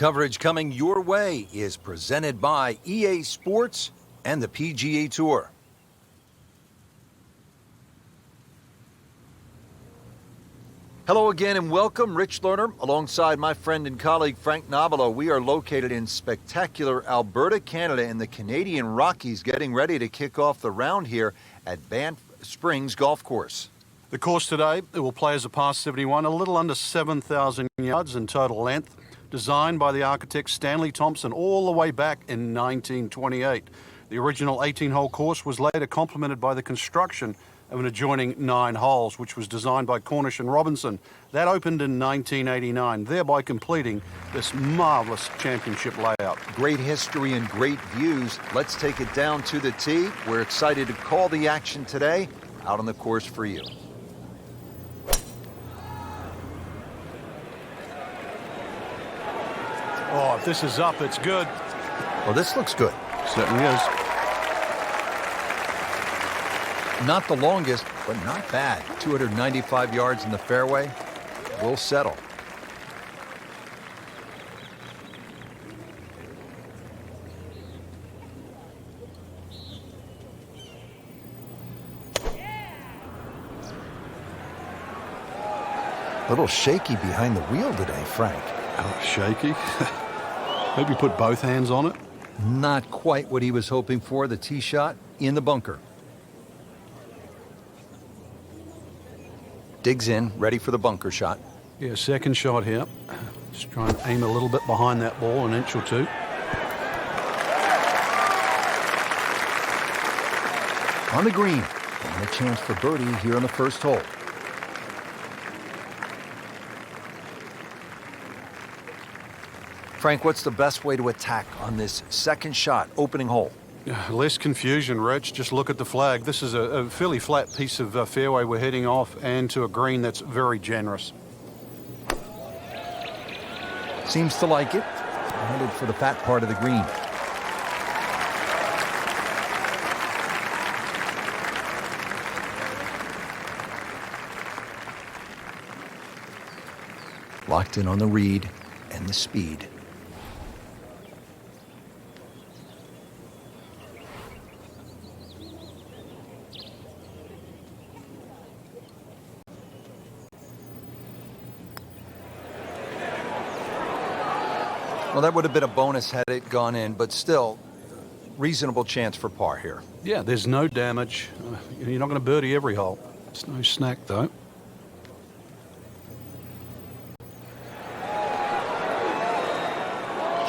Coverage coming your way is presented by EA Sports and the PGA Tour. Hello again and welcome. Rich Lerner alongside my friend and colleague Frank Nobilo. We are located in spectacular Alberta, Canada, in the Canadian Rockies, getting ready to kick off the round here at Banff Springs Golf Course. The course today, it will play as a par 71, a little under 7,000 yards in total length, designed by the architect Stanley Thompson all the way back in 1928. The original 18-hole course was later complemented by the construction of an adjoining 9 holes, which was designed by Cornish and Robinson. That opened in 1989, thereby completing this marvelous championship layout. Great history and great views. Let's take it down to the tee. We're excited to call the action today out on the course for you. Oh, if this is up, it's good. Well, this looks good. Certainly is. Not the longest, but not bad. 295 yards in the fairway. We'll settle. A little shaky behind the wheel today, Frank. Oh, shaky? Maybe put both hands on it? Not quite what he was hoping for. The tee shot in the bunker. Digs in, ready for the bunker shot. Yeah, second shot here. Just try and aim a little bit behind that ball, an inch or two. On the green, and a chance for birdie here on the first hole. Frank, what's the best way to attack on this second shot, opening hole? Less confusion, Rich. Just look at the flag. This is a fairly flat piece of fairway we're heading off, and to a green that's very generous. Seems to like it. Headed for the fat part of the green. Locked in on the read and the speed. Well, that would have been a bonus had it gone in, but still, reasonable chance for par here. Yeah, there's no damage. You're not going to birdie every hole. It's no snack, though.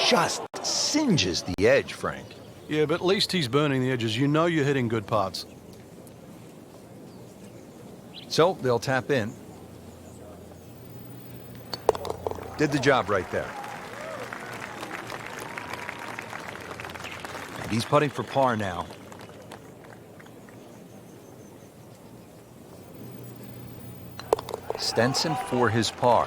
Just singes the edge, Frank. Yeah, but at least he's burning the edges. You know you're hitting good putts. So they'll tap in. Did the job right there. And he's putting for par now. Stenson for his par.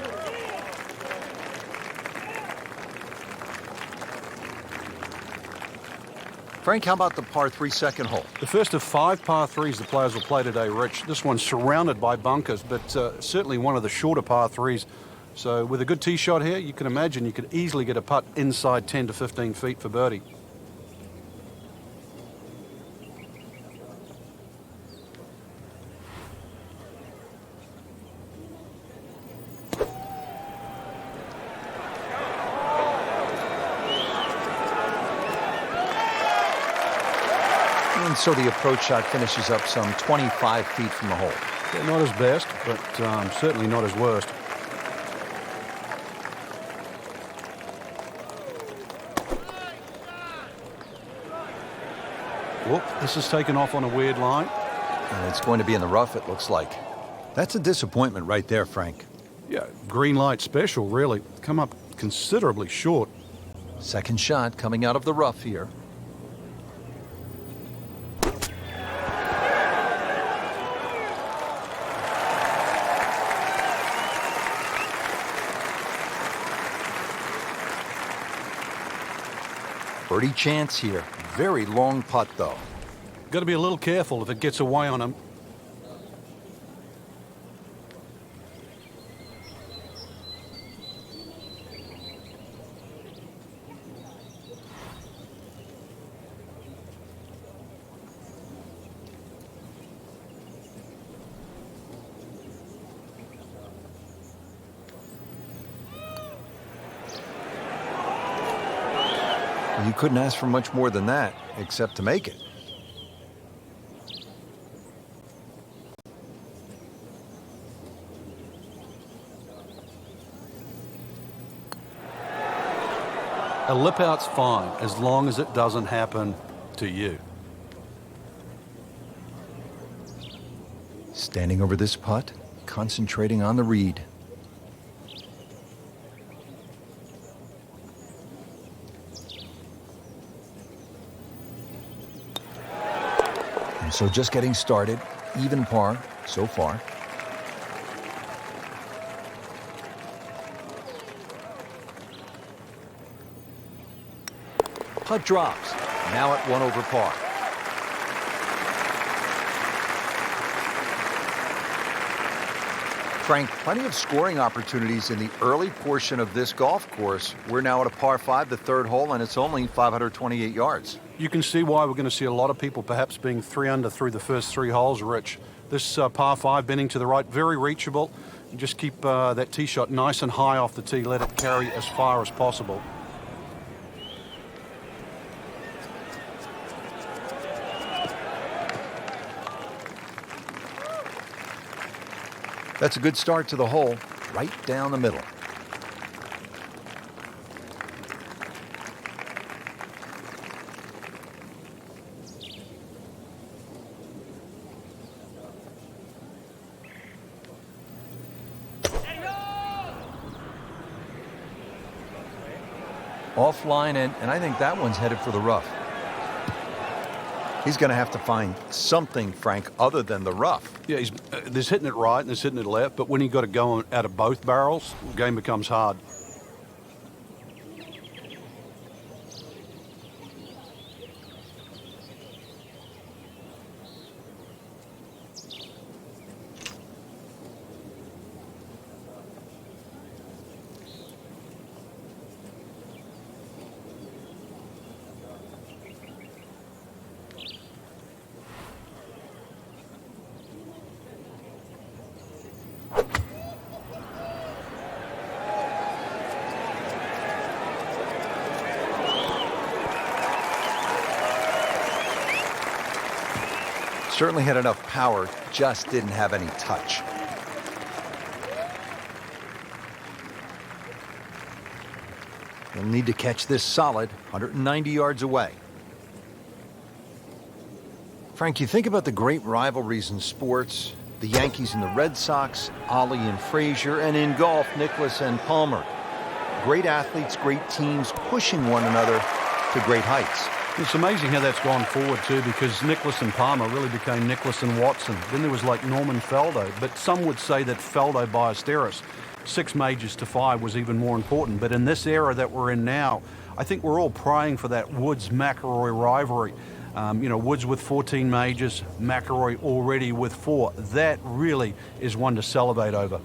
Frank, how about the par 3 second hole? The first of 5 par 3s the players will play today, Rich. This one's surrounded by bunkers, but certainly one of the shorter par 3s. So with a good tee shot here, you can imagine you could easily get a putt inside 10 to 15 feet for birdie. And so the approach shot finishes up some 25 feet from the hole. Yeah, not his best, but certainly not his worst. Whoop, this is taken off on a weird line. And it's going to be in the rough, it looks like. That's a disappointment right there, Frank. Yeah, green light special, really. Come up considerably short. Second shot coming out of the rough here. Birdie chance here. Very long putt, though. Got to be a little careful if it gets away on him. You couldn't ask for much more than that, except to make it. A lip out's fine, as long as it doesn't happen to you. Standing over this putt, concentrating on the read. And so just getting started, even par so far. Putt drops, now at 1 over par. Frank, plenty of scoring opportunities in the early portion of this golf course. We're now at a par 5, the third hole, and it's only 528 yards. You can see why we're going to see a lot of people perhaps being 3 under through the first 3 holes, Rich. This par 5 bending to the right, very reachable. And just keep that tee shot nice and high off the tee. Let it carry as far as possible. That's a good start to the hole, right down the middle. Offline, and I think that one's headed for the rough. He's going to have to find something, Frank, other than the rough. Yeah, there's hitting it right and there's hitting it left, but when you've got to go out of both barrels, the game becomes hard. Certainly had enough power, just didn't have any touch. He'll need to catch this solid, 190 yards away. Frank, you think about the great rivalries in sports, the Yankees and the Red Sox, Ollie and Frazier, and in golf, Nicklaus and Palmer. Great athletes, great teams pushing one another to great heights. It's amazing how that's gone forward too, because Nicklaus and Palmer really became Nicklaus and Watson. Then there was like Norman Faldo, but some would say that Faldo Ballesteros, 6 majors to 5, was even more important. But in this era that we're in now, I think we're all praying for that Woods-McIlroy rivalry. Woods with 14 majors, McIlroy already with 4. That really is one to salivate over.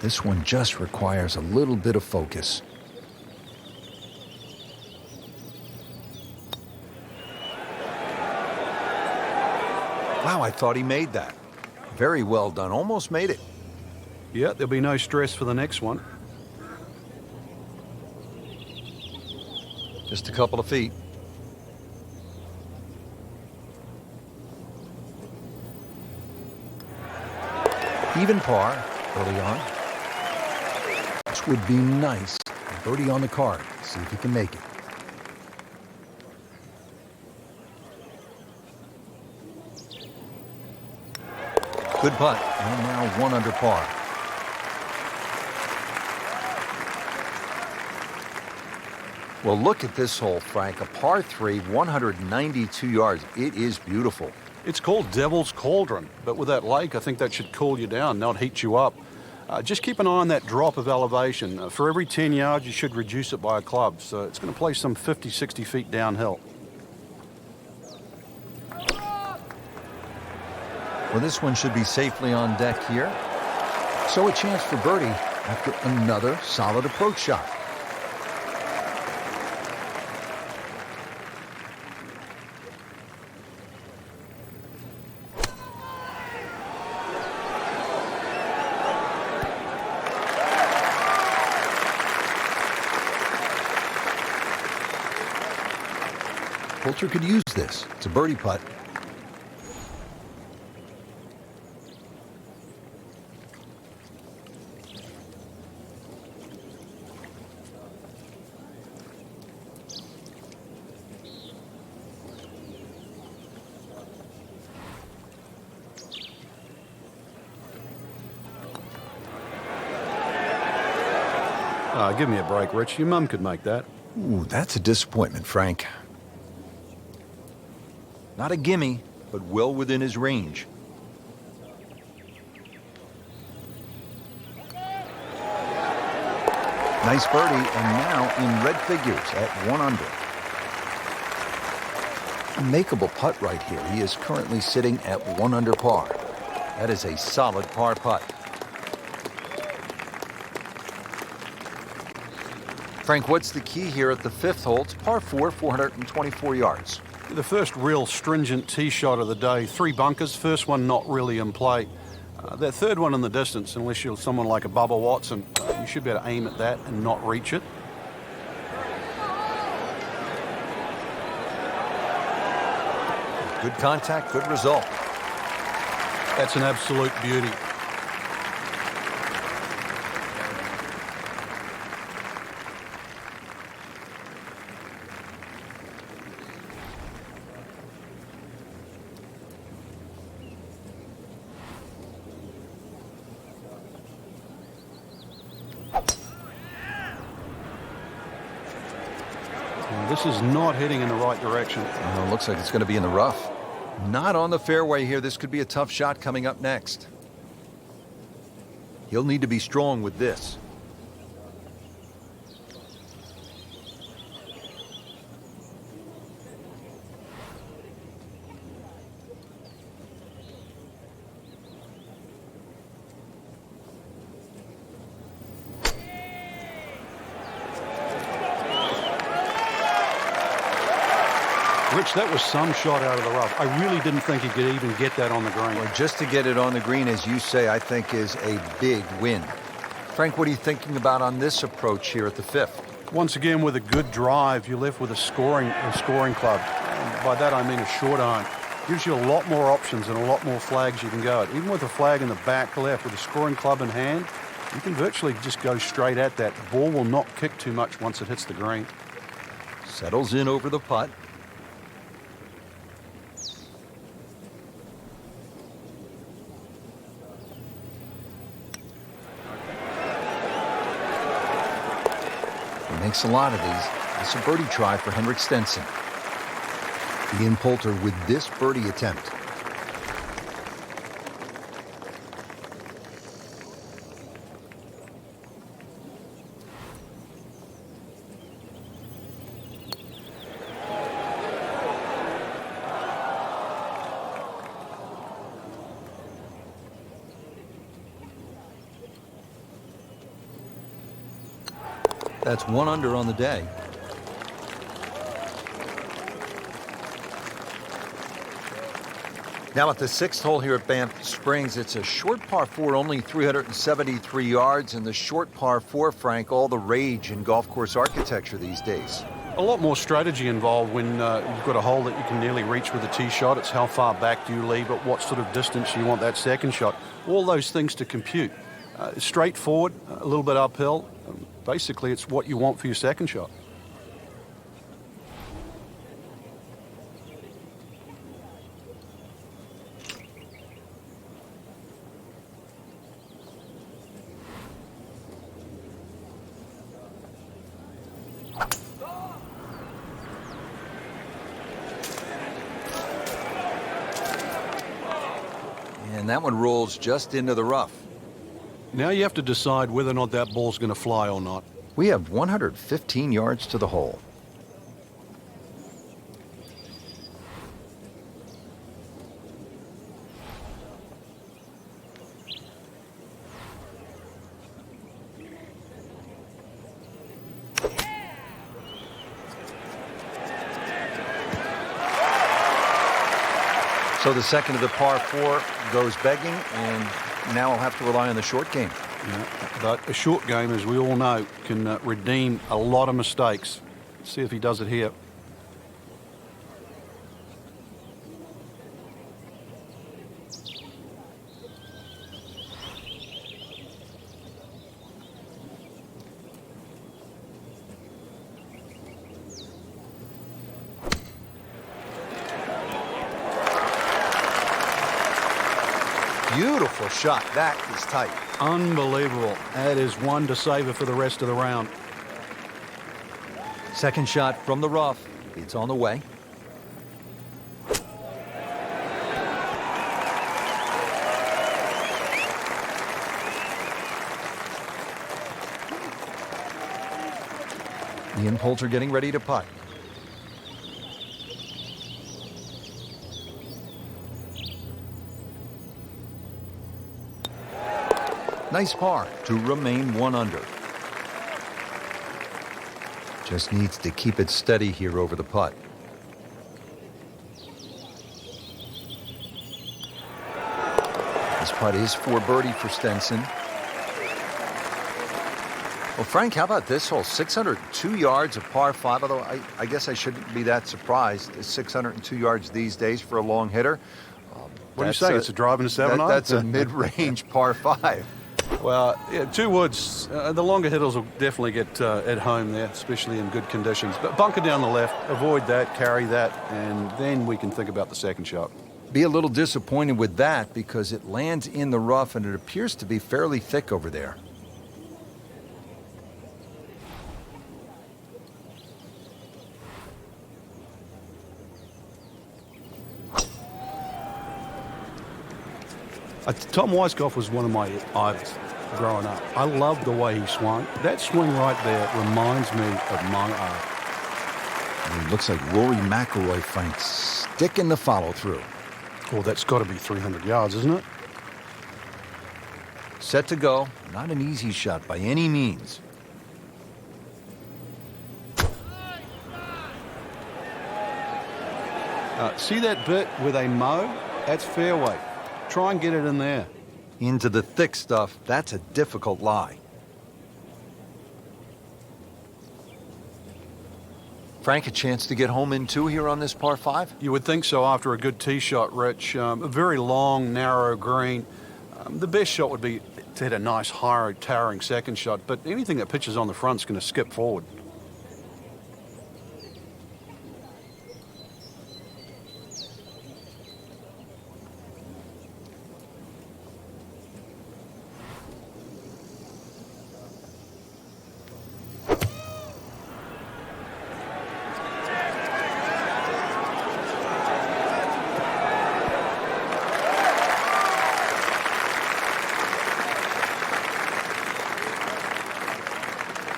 This one just requires a little bit of focus. Wow, I thought he made that. Very well done. Almost made it. Yeah, there'll be no stress for the next one. Just a couple of feet. Even par early on. This would be nice. Birdie on the card. See if he can make it. Good putt. And now 1 under par. Well, look at this hole, Frank. A par 3, 192 yards. It is beautiful. It's called Devil's Cauldron, but with that lake, I think that should cool you down, not heat you up. Just keep an eye on that drop of elevation. For every 10 yards, you should reduce it by a club. So it's going to play some 50, 60 feet downhill. Well, this one should be safely on deck here. So a chance for birdie after another solid approach shot. Poulter could use this. It's a birdie putt. Give me a break, Rich. Your mum could make that. Ooh, that's a disappointment, Frank. Not a gimme, but well within his range. Nice birdie, and now in red figures at 1 under. A makeable putt right here. He is currently sitting at 1 under par. That is a solid par putt. Frank, what's the key here at the 5th hole? It's par 4, 424 yards. The first real stringent tee shot of the day. 3 bunkers, first one not really in play. That third one in the distance, unless you're someone like a Bubba Watson, you should be able to aim at that and not reach it. Good contact, good result. That's an absolute beauty. This is not heading in the right direction. Looks like it's going to be in the rough. Not on the fairway here. This could be a tough shot coming up next. He'll need to be strong with this. Rich, that was some shot out of the rough. I really didn't think he could even get that on the green. Well, just to get it on the green, as you say, I think is a big win. Frank, what are you thinking about on this approach here at the 5th? Once again, with a good drive, you're left with a scoring club. And by that, I mean a short iron. Gives you a lot more options and a lot more flags you can go at. Even with a flag in the back left, with a scoring club in hand, you can virtually just go straight at that. The ball will not kick too much once it hits the green. Settles in over the putt. Makes a lot of these. It's a birdie try for Henrik Stenson. Ian Poulter with this birdie attempt. That's 1 under on the day. Now at the 6th hole here at Banff Springs, it's a short par 4, only 373 yards, and the short par 4, Frank, all the rage in golf course architecture these days. A lot more strategy involved when you've got a hole that you can nearly reach with a tee shot. It's how far back do you leave it, what sort of distance you want that second shot. All those things to compute. Straightforward, a little bit uphill. Basically, it's what you want for your second shot. And that one rolls just into the rough. Now you have to decide whether or not that ball's going to fly or not. We have 115 yards to the hole. So the second of the par 4 goes begging, and now I'll have to rely on the short game. Yeah, but a short game, as we all know, can redeem a lot of mistakes. See if he does it here. beautiful shot. That is tight. Unbelievable. That is one to savor for the rest of the round. Second shot from the rough. It's on the way. Ian Poulter getting ready to putt. Nice par to remain 1 under. Just needs to keep it steady here over the putt. This putt is for birdie for Stenson. Well, Frank, how about this hole? 602 yards of par 5, although I guess I shouldn't be that surprised. It's 602 yards these days for a long hitter. What do you say? It's a driving 7-iron? That's a mid-range par 5. Well, yeah, 2 woods. The longer hitters will definitely get at home there, especially in good conditions. But bunker down the left, avoid that, carry that, and then we can think about the second shot. Be a little disappointed with that because it lands in the rough and it appears to be fairly thick over there. Tom Weiskopf was one of my idols growing up. I loved the way he swung. That swing right there reminds me of my art. It looks like Rory McIlroy, Frank, sticking the follow-through. Well, that's got to be 300 yards, isn't it? Set to go. Not an easy shot by any means. See that bit where they mow? That's fairway. Try and get it in there. Into the thick stuff. That's a difficult lie. Frank, a chance to get home in 2 here on this par 5? You would think so after a good tee shot, Rich. A very long, narrow green. The best shot would be to hit a nice, high, towering second shot, but anything that pitches on the front is going to skip forward.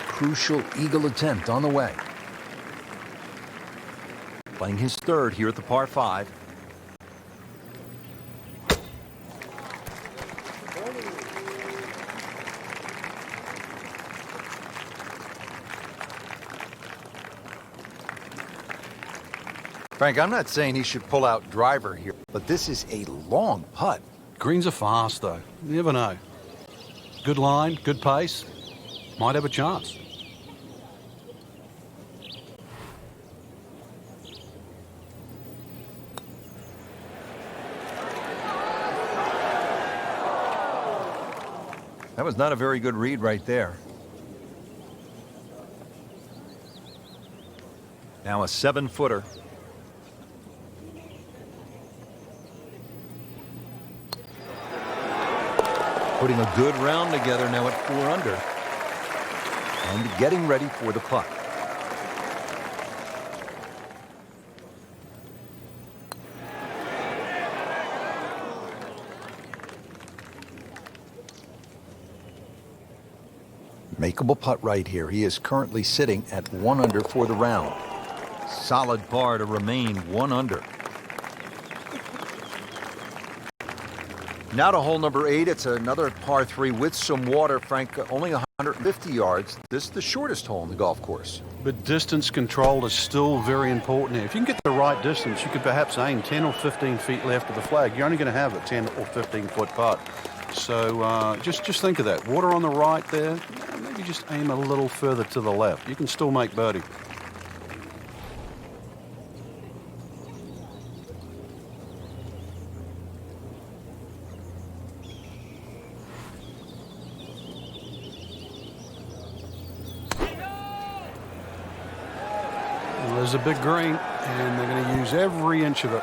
Crucial eagle attempt on the way. Playing his third here at the par 5. Frank, I'm not saying he should pull out driver here, but this is a long putt. Greens are fast, though. You never know. Good line, good pace. Might have a chance. That was not a very good read right there. Now a 7-footer. Putting a good round together now at 4 under. And getting ready for the putt. Makeable putt right here. He is currently sitting at 1 under for the round. Solid par to remain 1 under. Now to hole number 8. It's another par 3 with some water. Frank, only 150 yards. This is the shortest hole in the golf course. But distance control is still very important here. If you can get the right distance, you could perhaps aim 10 or 15 feet left of the flag. You're only going to have a 10 or 15 foot putt. So just think of that. Water on the right there. Maybe just aim a little further to the left. You can still make birdie. There's a big green, and they're going to use every inch of it.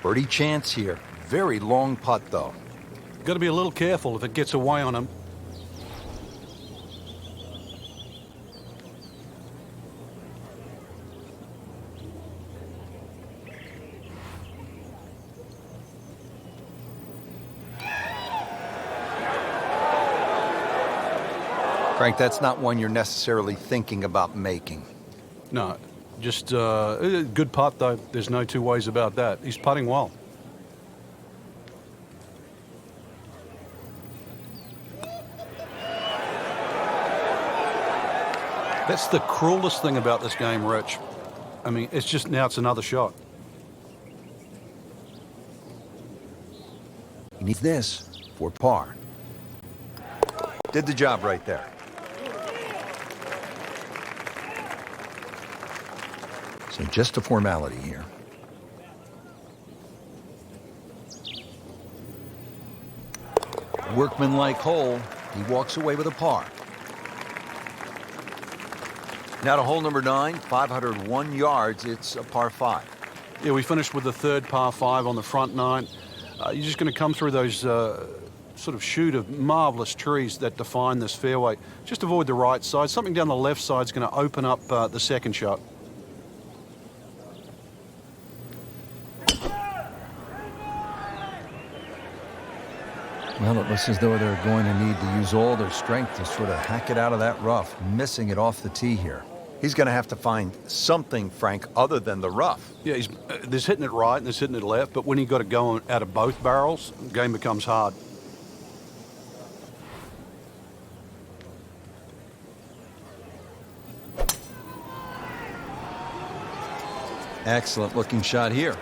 Birdie chance here. Very long putt, though. Got to be a little careful if it gets away on him. Frank, that's not one you're necessarily thinking about making. No, just a good putt, though. There's no two ways about that. He's putting well. That's the cruelest thing about this game, Rich. I mean, it's just now it's another shot. He needs this for par. Did the job right there. So just a formality here. Workmanlike hole. He walks away with a par. Now to hole number 9, 501 yards. It's a par 5. Yeah, we finished with the third par 5 on the front 9. You're just going to come through those sort of chute of marvelous trees that define this fairway. Just avoid the right side. Something down the left side is going to open up the second shot. Well, it looks as though they're going to need to use all their strength to sort of hack it out of that rough, missing it off the tee here. He's going to have to find something, Frank, other than the rough. Yeah, there's hitting it right and there's hitting it left, but when you've got to go out of both barrels, the game becomes hard. Excellent looking shot here.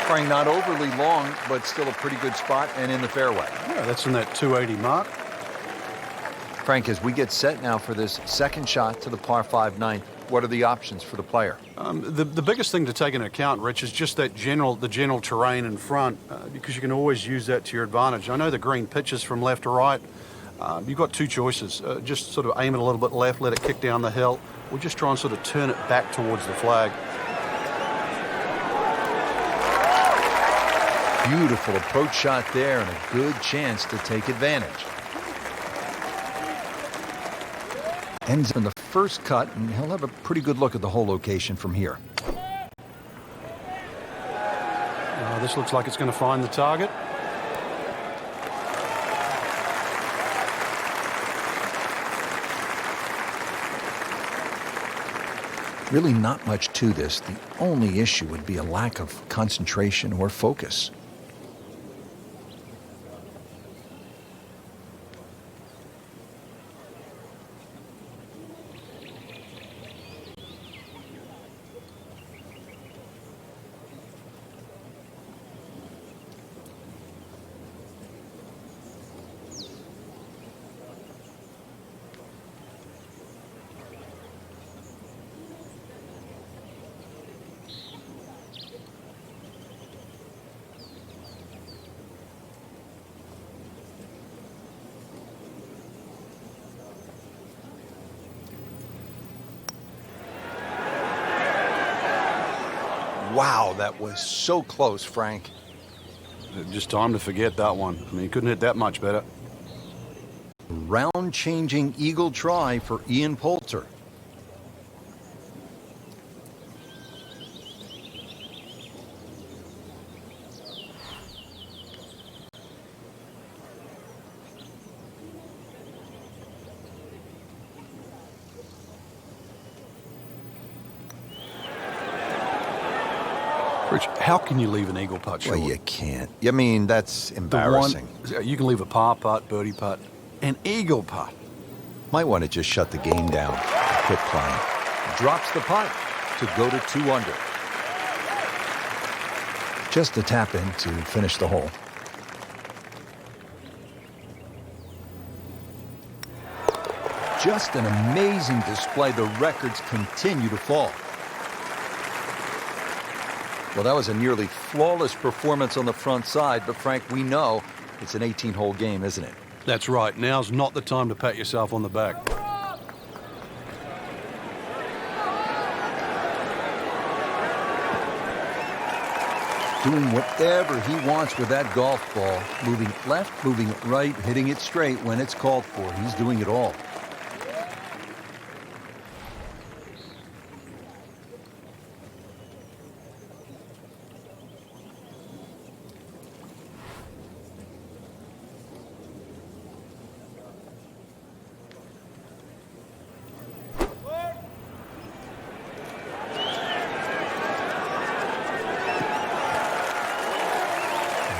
Frank, not overly long, but still a pretty good spot and in the fairway. Yeah, that's in that 280 mark. Frank, as we get set now for this second shot to the par 5 9, what are the options for the player? The biggest thing to take into account, Rich, is just that the general terrain in front, because you can always use that to your advantage. I know the green pitches from left to right. You've got two choices. Just sort of aim it a little bit left, let it kick down the hill, or just try and sort of turn it back towards the flag. Beautiful approach shot there and a good chance to take advantage. Ends in the first cut, and he'll have a pretty good look at the whole location from here. This looks like it's going to find the target. Really not much to this. The only issue would be a lack of concentration or focus. Wow, that was so close, Frank. Just time to forget that one. I mean, he couldn't hit that much better. Round-changing eagle try for Ian Poulter. Rich, how can you leave an eagle putt short? Well, you can't. I mean, that's embarrassing. You can leave a par putt, birdie putt, an eagle putt. Might want to just shut the game down and quit playing. Drops the putt to go to 2 under. Just a tap in to finish the hole. Just an amazing display. The records continue to fall. Well, that was a nearly flawless performance on the front side, but Frank, we know it's an 18-hole game, isn't it? That's right. Now's not the time to pat yourself on the back. doing whatever he wants with that golf ball. Moving it left, moving it right, hitting it straight when it's called for. He's doing it all.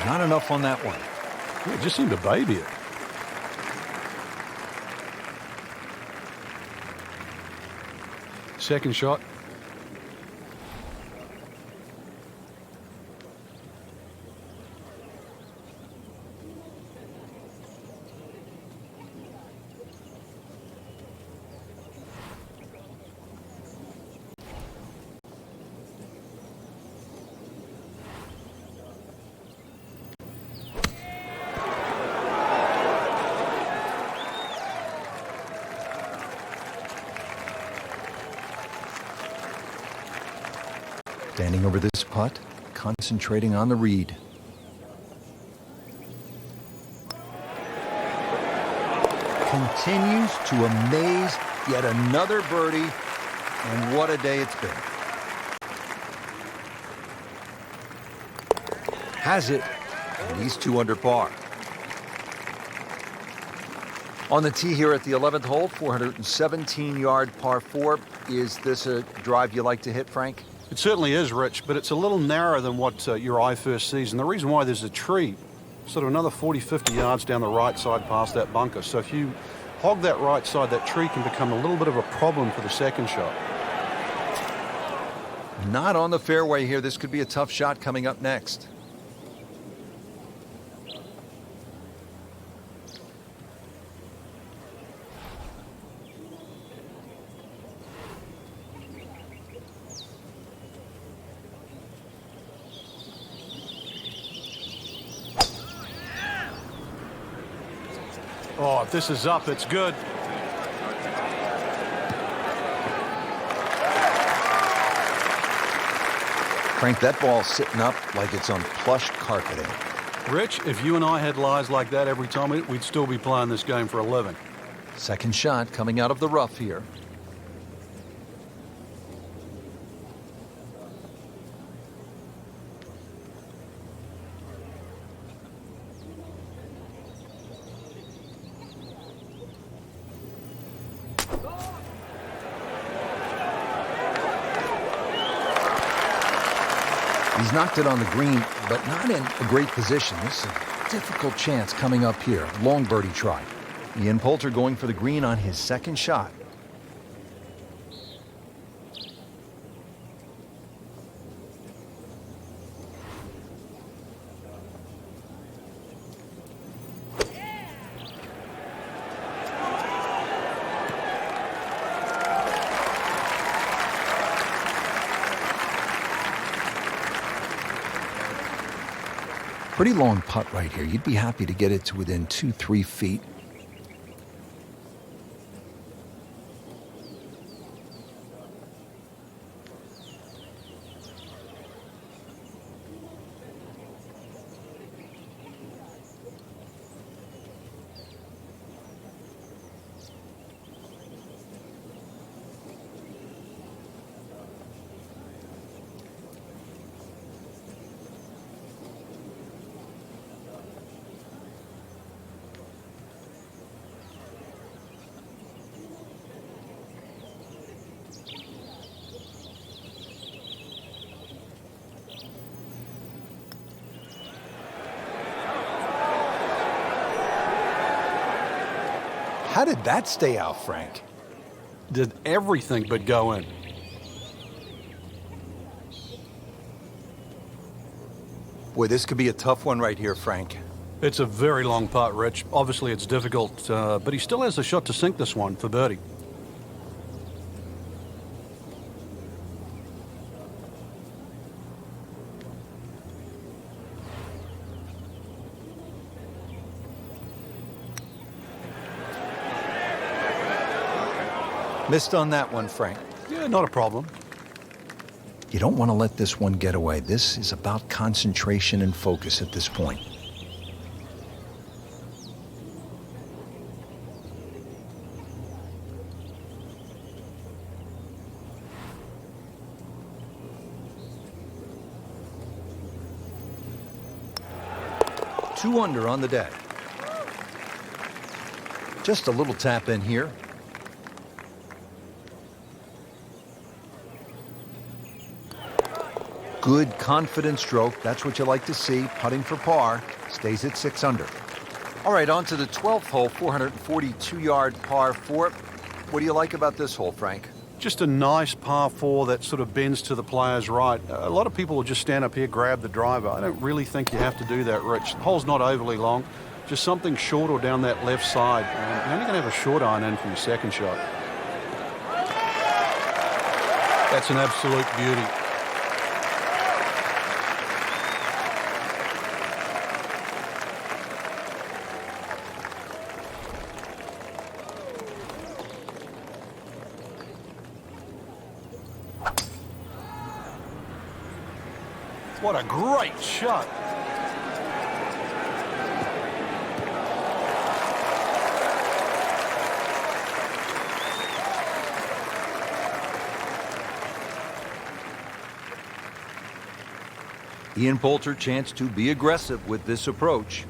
Not enough on that one. Yeah, it just seemed to baby it. Second shot. Standing over this putt, concentrating on the read. Continues to amaze. Yet another birdie, and what a day it's been. Has it, and he's 2 under par. On the tee here at the 11th hole, 417-yard par 4. Is this a drive you like to hit, Frank? It certainly is, Rich, but it's a little narrower than what your eye first sees. And the reason why, there's a tree sort of another 40, 50 yards down the right side past that bunker. So if you hog that right side, that tree can become a little bit of a problem for the second shot. Not on the fairway here. This could be a tough shot coming up next. Oh, if this is up, it's good. Frank, that ball's sitting up like it's on plush carpeting. Rich, if you and I had lies like that every time, we'd still be playing this game for a living. Second shot coming out of the rough here. He's knocked it on the green, but not in a great position. This is a difficult chance coming up here. Long birdie try. Ian Poulter going for the green on his second shot. Pretty long putt right here. You'd be happy to get it to within 2-3 feet. How did that stay out, Frank? Did everything but go in. Boy, this could be a tough one right here, Frank. It's a very long putt, Rich. Obviously, it's difficult, but he still has a shot to sink this one for birdie. Missed on that one, Frank. Yeah, not a problem. You don't want to let this one get away. This is about concentration and focus at this point. Two under on the day. Just a little tap in here. Good, confident stroke. That's what you like to see. Putting for par. Stays at 6 under. All right, on to the 12th hole, 442-yard par 4. What do you like about this hole, Frank? Just a nice par 4 that sort of bends to the player's right. A lot of people will just stand up here, grab the driver. I don't really think you have to do that, Rich. The hole's not overly long. Just something short or down that left side. You're only going to have a short iron in for your second shot. That's an absolute beauty. What a great shot. Ian Poulter chance to be aggressive with this approach.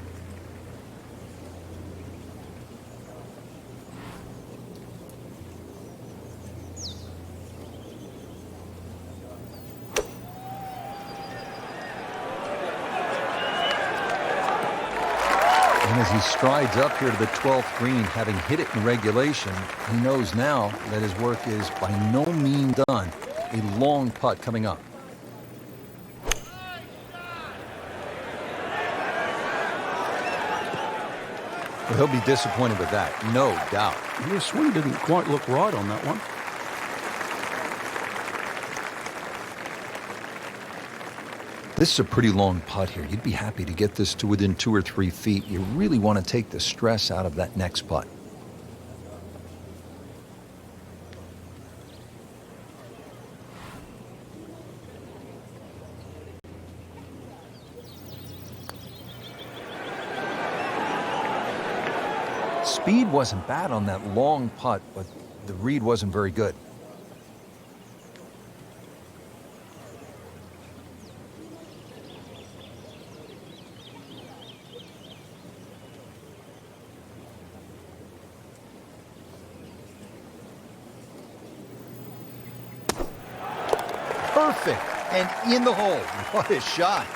And as he strides up here to the 12th green, having hit it in regulation, he knows now that his work is by no means done. A long putt coming up. Well, he'll be disappointed with that, no doubt. Yeah, swing didn't quite look right on that one. This is a pretty long putt here. You'd be happy to get this to within 2 or 3 feet. You really want to take the stress out of that next putt. Speed wasn't bad on that long putt, but the read wasn't very good. Perfect, and in the hole. What a shot.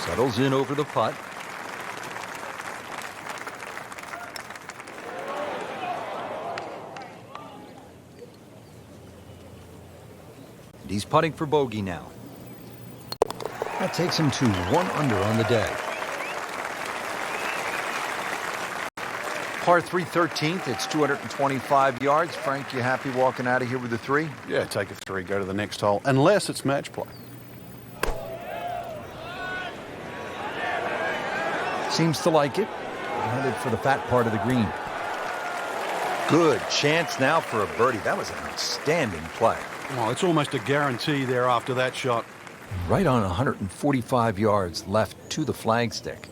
Settles in over the putt. He's putting for bogey now. That takes him to 1 under on the day. Par 3 13th, it's 225 yards. Frank, you happy walking out of here with a 3? Yeah, take a 3, go to the next hole, unless it's match play. Seems to like it. Headed for the fat part of the green. Good chance now for a birdie. That was an outstanding play. Well, it's almost a guarantee there after that shot. Right on 145 yards left to the flagstick.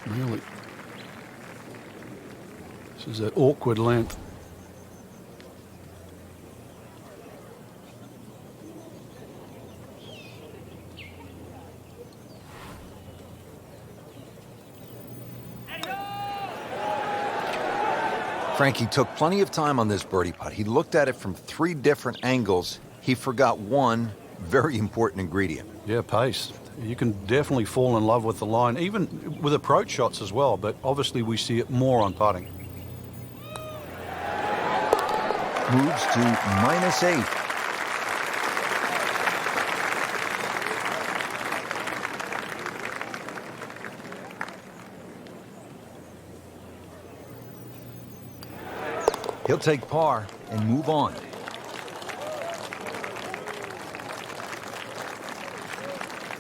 Really? This is that awkward length. Frankie took plenty of time on this birdie putt. He looked at it from 3 different angles. He forgot one very important ingredient. Yeah, pace. You can definitely fall in love with the line, even with approach shots as well, but obviously we see it more on putting. Moves to -8. He'll take par and move on.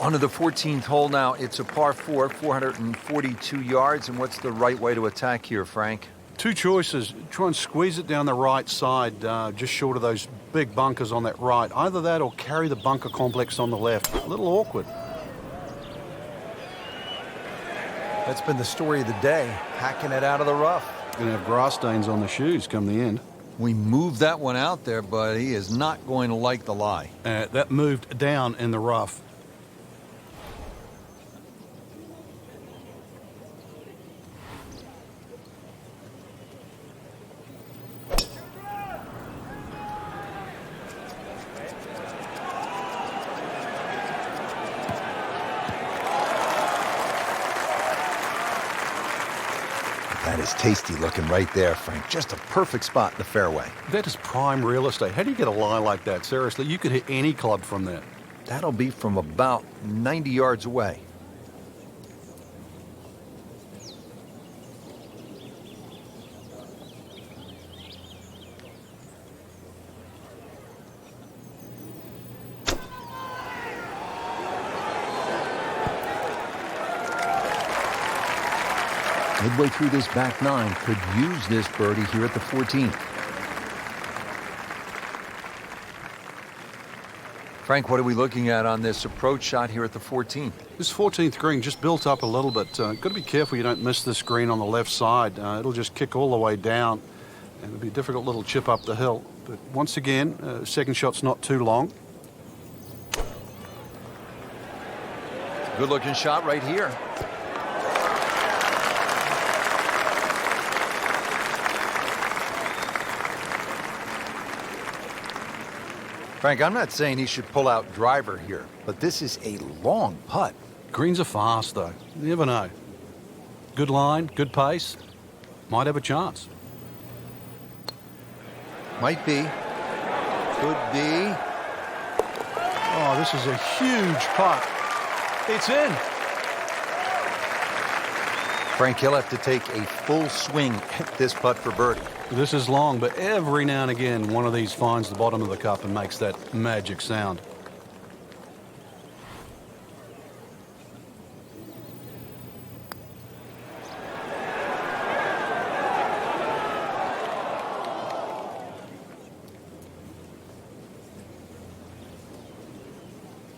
On to the 14th hole now. It's a par 4, 442 yards. And what's the right way to attack here, Frank? Two choices. Try and squeeze it down the right side, just short of those big bunkers on that right. Either that or carry the bunker complex on the left. A little awkward. That's been the story of the day, hacking it out of the rough. Going to have grass stains on the shoes come the end. We moved that one out there, but he is not going to like the lie. That moved down in the rough. That is tasty looking right there, Frank. Just a perfect spot in the fairway. That is prime real estate. How do you get a lie like that? Seriously, you could hit any club from that. That'll be from about 90 yards away. Midway through this back nine, could use this birdie here at the 14th. Frank, what are we looking at on this approach shot here at the 14th? This 14th green just built up a little bit. Got to be careful you don't miss this green on the left side. It'll just kick all the way down, and it'll be a difficult little chip up the hill. But once again, second shot's not too long. Good looking shot right here. Frank, I'm not saying he should pull out driver here, but this is a long putt. Greens are fast, though. You never know. Good line, good pace. Might have a chance. Might be. Could be. Oh, this is a huge putt. It's in. Frank, he'll have to take a full swing at this putt for birdie. This is long, but every now and again, one of these finds the bottom of the cup and makes that magic sound.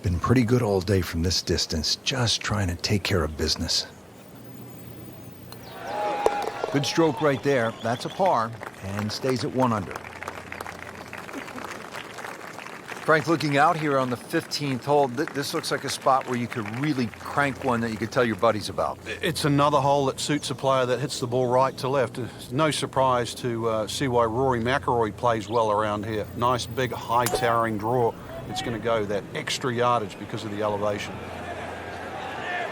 Been pretty good all day from this distance, just trying to take care of business. Good stroke right there. That's a par and stays at 1 under. Frank, looking out here on the 15th hole, this looks like a spot where you could really crank one that you could tell your buddies about. It's another hole that suits a player that hits the ball right to left. It's no surprise to see why Rory McIlroy plays well around here. Nice, big, high towering draw. It's going to go that extra yardage because of the elevation.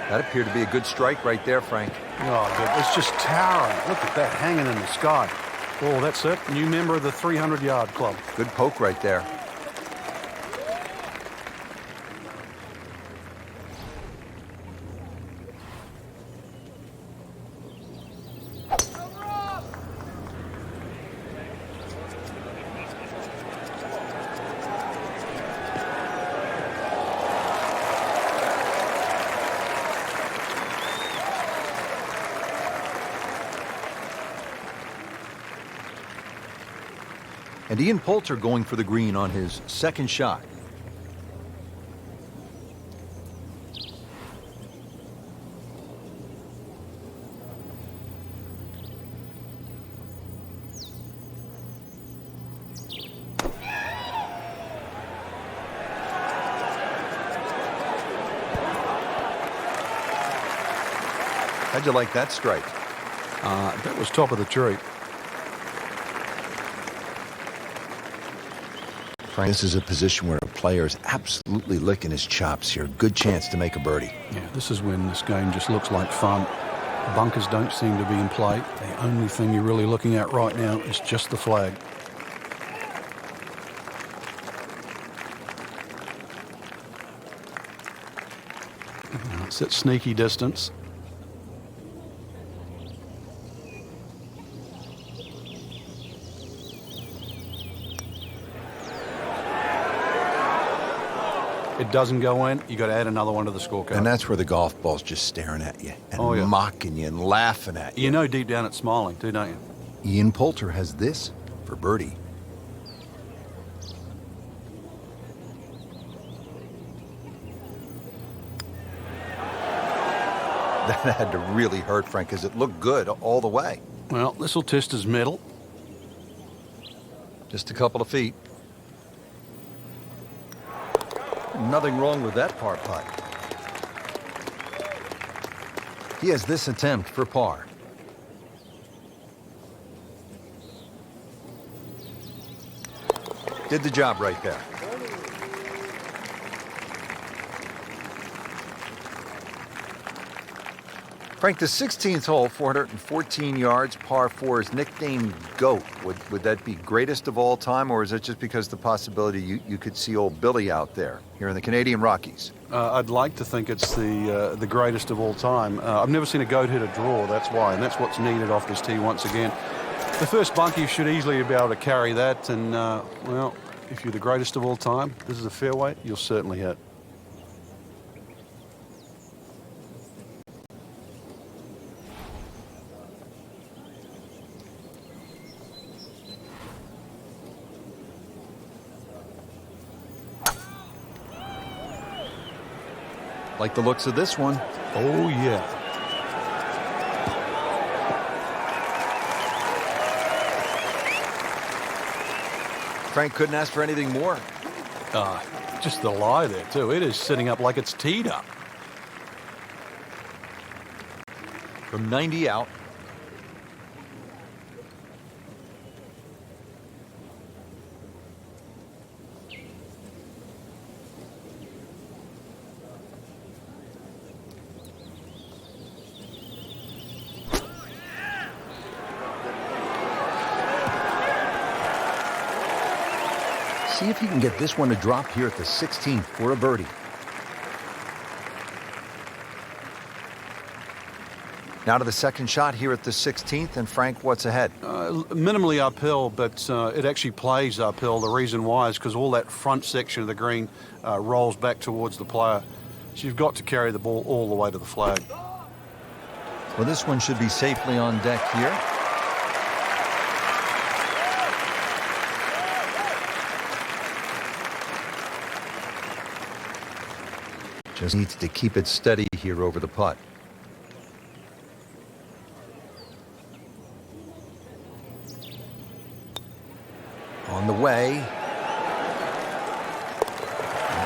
That appeared to be a good strike right there, Frank. Oh, good. It's just towering. Look at that hanging in the sky. Oh, that's it. New member of the 300-yard club. Good poke right there. And Ian Poulter going for the green on his second shot. How'd you like that strike? That was top of the tree. Frank, this is a position where a player is absolutely licking his chops here. Good chance to make a birdie. Yeah, this is when this game just looks like fun. Bunkers don't seem to be in play. The only thing you're really looking at right now is just the flag. It's at sneaky distance. It doesn't go in, you got to add another one to the scorecard. And that's where the golf ball's just staring at you and Oh, yeah. mocking you and laughing at you. You know deep down it's smiling too, don't you? Ian Poulter has this for birdie. That had to really hurt, Frank, because it looked good all the way. Well, this will test his mettle. Just a couple of feet. Nothing wrong with that par putt. He has this attempt for par. Did the job right there. Frank, the 16th hole, 414 yards, par 4, is nicknamed GOAT. Would that be greatest of all time, or is it just because the possibility you could see old Billy out there here in the Canadian Rockies? I'd like to think it's the greatest of all time. I've never seen a GOAT hit a draw, that's why, and that's what's needed off this tee once again. The first bunker should easily be able to carry that, and, well, if you're the greatest of all time, this is a fairway, you'll certainly hit. Like the looks of this one. Oh, yeah. Frank couldn't ask for anything more. Just the lie there, too. It is sitting up like it's teed up. From 90 out. See if he can get this one to drop here at the 16th for a birdie. Now to the second shot here at the 16th, and Frank, what's ahead? Minimally uphill, but it actually plays uphill. The reason why is because all that front section of the green rolls back towards the player. So you've got to carry the ball all the way to the flag. Well, this one should be safely on deck here. Just needs to keep it steady here over the putt. On the way.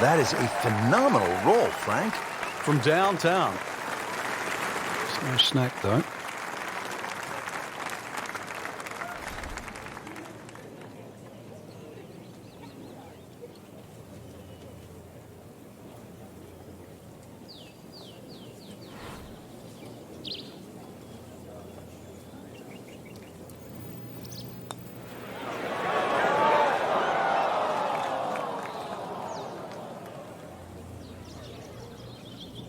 That is a phenomenal roll, Frank. From downtown. It's no snack, though.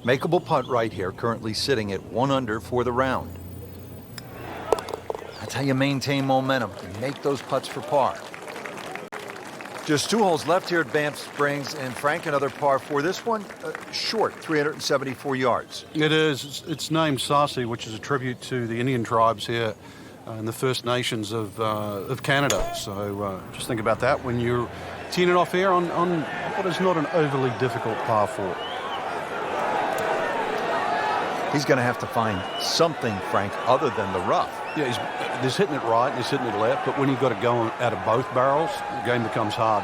Makeable putt right here, currently sitting at 1 under for the round. That's how you maintain momentum and make those putts for par. Just 2 holes left here at Banff Springs, and Frank, another par 4. This one, short, 374 yards. It is. It's named Sasi, which is a tribute to the Indian tribes here and the First Nations of Canada. So just think about that when you're teeing it off here on what is not an overly difficult par 4. He's going to have to find something, Frank, other than the rough. Yeah, he's hitting it right, he's hitting it left, but when you've got to go out of both barrels, the game becomes hard.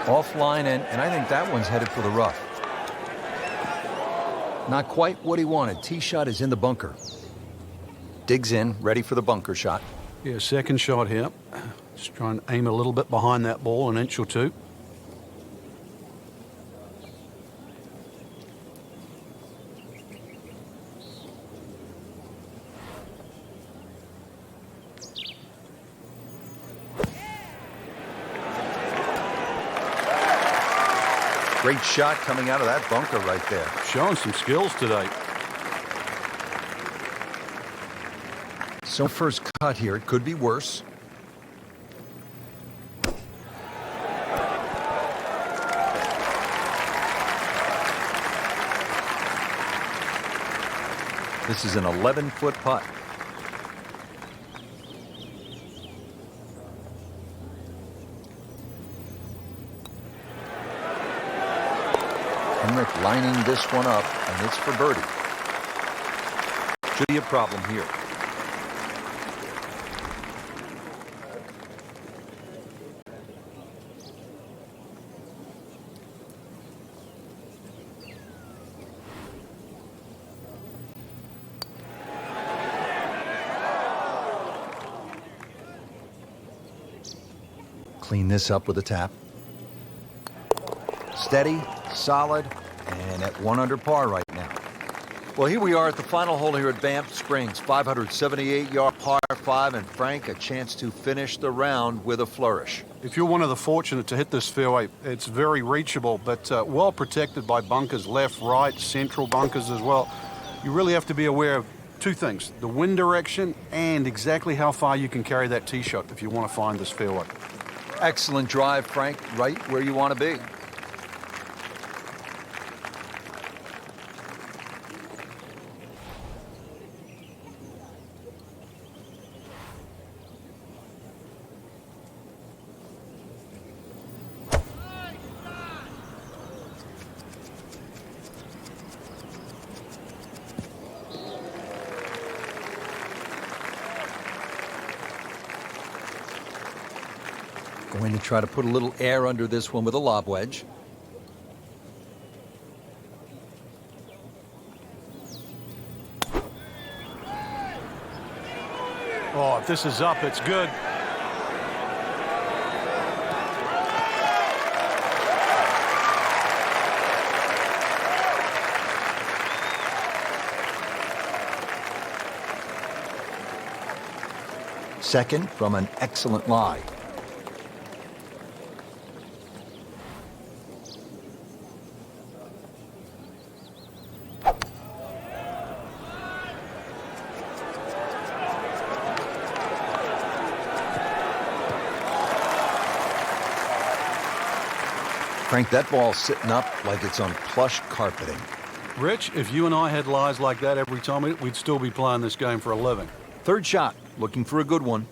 Offline, and I think that one's headed for the rough. Not quite what he wanted. Tee shot is in the bunker. Digs in, ready for the bunker shot. Yeah, second shot here. Just try and aim a little bit behind that ball, an inch or two. Great shot coming out of that bunker right there. Showing some skills today. So first cut here, it could be worse. This is an 11-foot putt. Henrik lining this one up, and it's for birdie. Should be a problem here. Clean this up with a tap. Steady, solid, and at 1 under par right now. Well, here we are at the final hole here at Banff Springs, 578-yard par 5, and Frank, a chance to finish the round with a flourish. If you're one of the fortunate to hit this fairway, it's very reachable, but well protected by bunkers, left, right, central bunkers as well. You really have to be aware of two things, the wind direction and exactly how far you can carry that tee shot if you want to find this fairway. Excellent drive, Frank, right where you want to be. Going to try to put a little air under this one with a lob wedge. Oh, if this is up, it's good. Second from an excellent lie. Frank, that ball's sitting up like it's on plush carpeting. Rich, if you and I had lies like that every time, we'd still be playing this game for a living. Third shot, looking for a good one.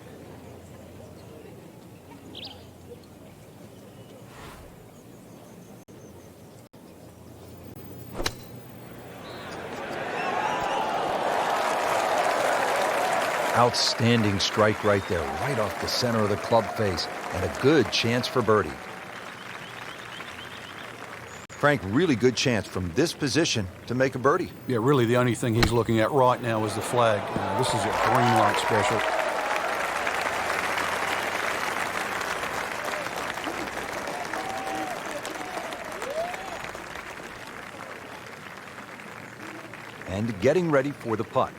Outstanding strike right there, right off the center of the club face, and a good chance for birdie. Frank, really good chance from this position to make a birdie. Yeah, really the only thing he's looking at right now is the flag. This is a green light special. And getting ready for the putt.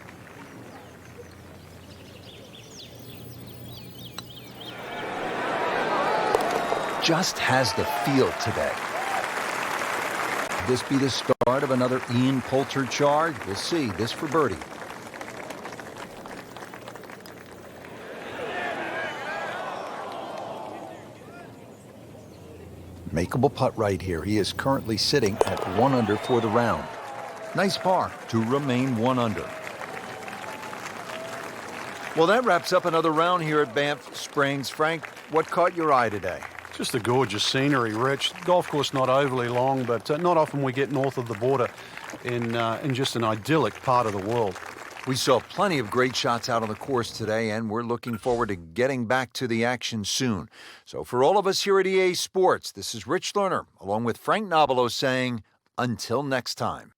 Just has the feel today. Could this be the start of another Ian Poulter charge? We'll see. This for birdie. Makeable putt right here. He is currently sitting at 1 under for the round. Nice par to remain 1 under. Well, that wraps up another round here at Banff Springs. Frank, what caught your eye today? Just the gorgeous scenery, Rich. Golf course not overly long, but not often we get north of the border in just an idyllic part of the world. We saw plenty of great shots out on the course today, and we're looking forward to getting back to the action soon. So for all of us here at EA Sports, this is Rich Lerner, along with Frank Nobilo saying, until next time.